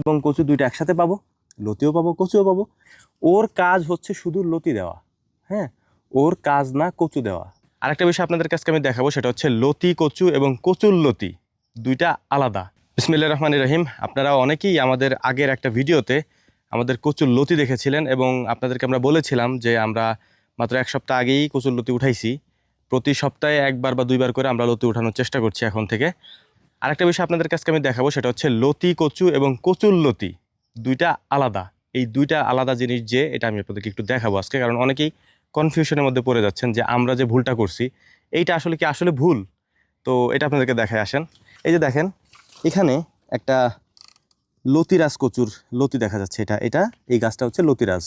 এবং কচু দুইটা একসাথে পাবো, লতিও পাবো কচুও পাবো। ওর কাজ হচ্ছে শুধু লতি দেওয়া, হ্যাঁ, ওর কাজ না কচু দেওয়া। আরেকটা বিষয় আপনাদের কাছে আমি দেখাবো, সেটা হচ্ছে লতি কচু এবং কচুর লতি দুইটা আলাদা। বিসমিল্লাহির রহমানির রহিম। আপনারা অনেকেই আমাদের আগের একটা ভিডিওতে আমাদের কচুর লতি দেখেছিলেন এবং আপনাদেরকে আমরা বলেছিলাম যে আমরা মাত্র এক সপ্তাহ আগেই কচুর লতি উঠাইছি। প্রতি সপ্তাহে একবার বা দুইবার করে আমরা লতি উঠানোর চেষ্টা করছি এখন থেকে। আরেকটা বিষয় আপনাদের কাছে আমি দেখাবো, সেটা হচ্ছে লতি কচু এবং কচুর লতি দুইটা আলাদা। এই দুইটা আলাদা জিনিস যে, এটা আমি আপনাদেরকে একটু দেখাবো আজকে, কারণ অনেকেই কনফিউশনের মধ্যে পড়ে যাচ্ছেন যে আমরা যে ভুলটা করছি এইটা আসলে কি আসলে ভুল। তো এটা আপনাদেরকে দেখায় আসেন। এই যে দেখেন, এখানে একটা লতিরাজ কচুর লতি দেখা যাচ্ছে। এটা এই গাছটা হচ্ছে লতিরাজ।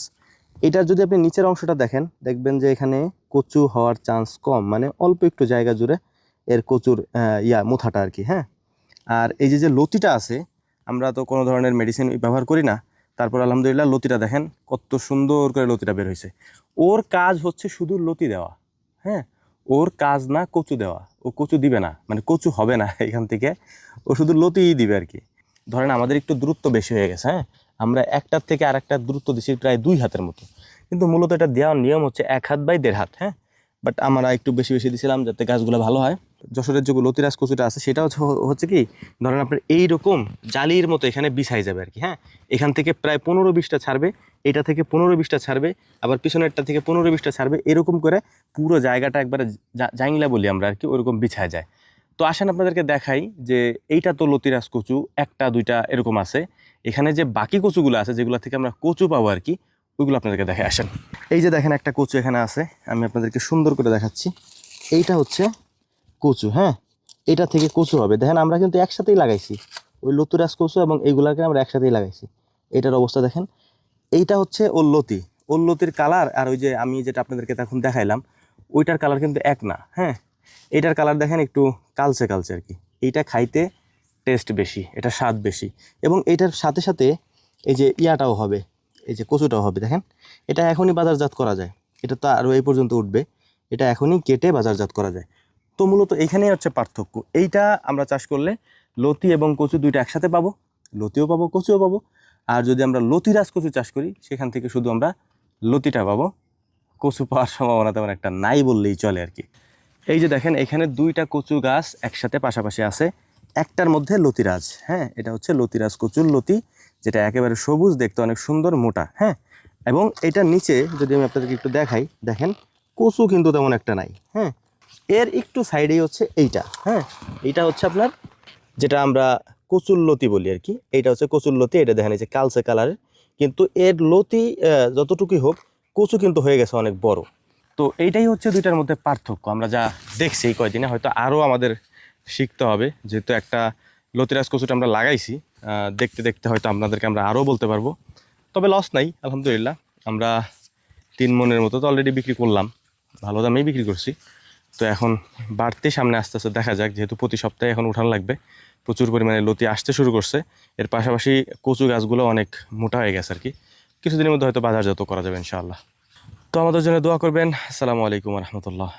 এটার যদি আপনি নিচের অংশটা দেখেন, দেখবেন যে এখানে কচু হওয়ার চান্স কম, মানে অল্প একটু জায়গা জুড়ে এর কচুর মোথাটা আর কি, হ্যাঁ। আর এই যে লতিটা আছে, আমরা তো কোনো ধরনের মেডিসিন ব্যবহার করি না, তারপর আলহামদুলিল্লাহ লতিটা দেখেন কত সুন্দর করে লতিটা বের হয়েছে। ওর কাজ হচ্ছে শুধু লতি দেওয়া, হ্যাঁ, ওর কাজ না কচু দেওয়া। ও কচু দিবে না, মানে কচু হবে না এখান থেকে, ও শুধু লতিই দিবে আর কি। ধরেন আমাদের একটু দূরত্ব বেশি হয়ে গেছে, হ্যাঁ, আমরা একটার থেকে আরেকটার দূরত্ব দিচ্ছি প্রায় 2 হাতের মতো, কিন্তু মূলত এটা দেওয়ার নিয়ম হচ্ছে 1 হাত বাই 1.5 হাত, হ্যাঁ। বাট আমরা একটু বেশি বেশি দিছিলাম যাতে গাছগুলো ভালো হয়। যশোরের যে লতিরাজ কচুটা আছে সেটা হচ্ছে কি, ধরেন আপনার এইরকম জালির মতো এখানে বিছাই যাবে আর কি, হ্যাঁ। এখান থেকে প্রায় 15-20টা ছাড়বে, এটা থেকে 15-20টা ছাড়বে, আবার পিছনেরটা থেকে 15-20টা ছাড়বে, এরকম করে পুরো জায়গাটা একবারে জাংলা বলি আমরা আর কি, ওরকম বিছায় যায়। তো আসেন আপনাদেরকে দেখাই যে এইটা তো লতিরাজ কচু, একটা দুইটা এরকম আছে। এখানে যে বাকি কচুগুলো আছে যেগুলো থেকে আমরা কচু পাবো আর কি, ওইগুলো আপনাদেরকে দেখে আসেন। এই যে দেখেন একটা কচু এখানে আছে, আমি আপনাদেরকে সুন্দর করে দেখাচ্ছি। এইটা হচ্ছে কচু, হ্যাঁ, এটা থেকে কচু হবে। দেখেন আমরা কিন্তু একসাথেই লাগাইছি, ওই লতিরাজ কচু এবং এইগুলাকে আমরা একসাথেই লাগাইছি। এটার অবস্থা দেখেন। এইটা হচ্ছে ওর লতি, ওর লতির কালার আর ওই যে আমি যেটা আপনাদেরকে এখন দেখাইলাম ওইটার কালার কিন্তু এক না, হ্যাঁ। এইটার কালার দেখেন একটু কালচে কালচে আর কি। এইটা খাইতে টেস্ট বেশি, এটা স্বাদ বেশি, এবং এইটার সাথে সাথে এই যে ইয়াটাও হবে, এই যে কচুটাও হবে। দেখেন এটা এখনই বাজারজাত করা যায়, এটা তো আরও এই পর্যন্ত উঠবে, এটা এখনই কেটে বাজারজাত করা যায়। তো মূলত এইখানেই হচ্ছে পার্থক্য। এইটা আমরা চাষ করলে লতি এবং কচু দুইটা একসাথে পাবো, লতিও পাবো কচুও পাবো। আর যদি আমরা লতিরাজ কচু চাষ করি সেখান থেকে শুধু আমরা লতিটা পাবো, কচু পাওয়ার সম্ভাবনা তেমন একটা নাই বললেই চলে আর কি। এই যে দেখেন এখানে 2টা কচু গাছ একসাথে পাশাপাশি আছে, একটার মধ্যে লতিরাজ, হ্যাঁ, এটা হচ্ছে লতিরাজ কচুর লতি, যেটা একেবারে সবুজ, দেখতে অনেক সুন্দর মোটা, হ্যাঁ। এবং এটার নিচে যদি আমি আপনাদেরকে একটু দেখাই, দেখেন কচু কিন্তু তেমন একটা নাই, হ্যাঁ। এর একটু সাইডেই হচ্ছে এইটা, হ্যাঁ, এইটা হচ্ছে আপনার যেটা আমরা কচুর লতি বলি আর কি, এইটা হচ্ছে কচুর লতি। এটা দেখেন এই যে কালচে কালারের, কিন্তু এর লতি যতটুকুই হোক, কচু কিন্তু হয়ে গেছে অনেক বড়। তো এইটাই হচ্ছে দুইটার মধ্যে পার্থক্য। আমরা যা দেখছি এই কয়দিনে, হয়তো আরও আমাদের শিখতে হবে, যেহেতু একটা লতিরাজ কচুটা আমরা লাগাইছি, দেখতে দেখতে হয়তো আপনাদেরকে আমরা আরও বলতে পারবো। তবে লস নাই আলহামদুলিল্লাহ, আমরা 3 মনের মতো তো অলরেডি বিক্রি করলাম, ভালো দামেই বিক্রি করছি। তো এখন বাড়তে সামনে আস্তে আস্তে দেখা যাক, যেহেতু প্রতি সপ্তাহে এখন উঠান লাগবে, প্রচুর পরিমাণে লতি আসতে শুরু করছে। এর পাশাপাশি কচু গাছগুলো অনেক মোটা হয়ে গেছে আর কি, কিছুদিনের মধ্যে হয়তো বাজারজাত করা যাবে ইনশাআল্লাহ। তো আমাদের জন্য দোয়া করবেন। আসসালামু আলাইকুম রহমতুল্লাহ।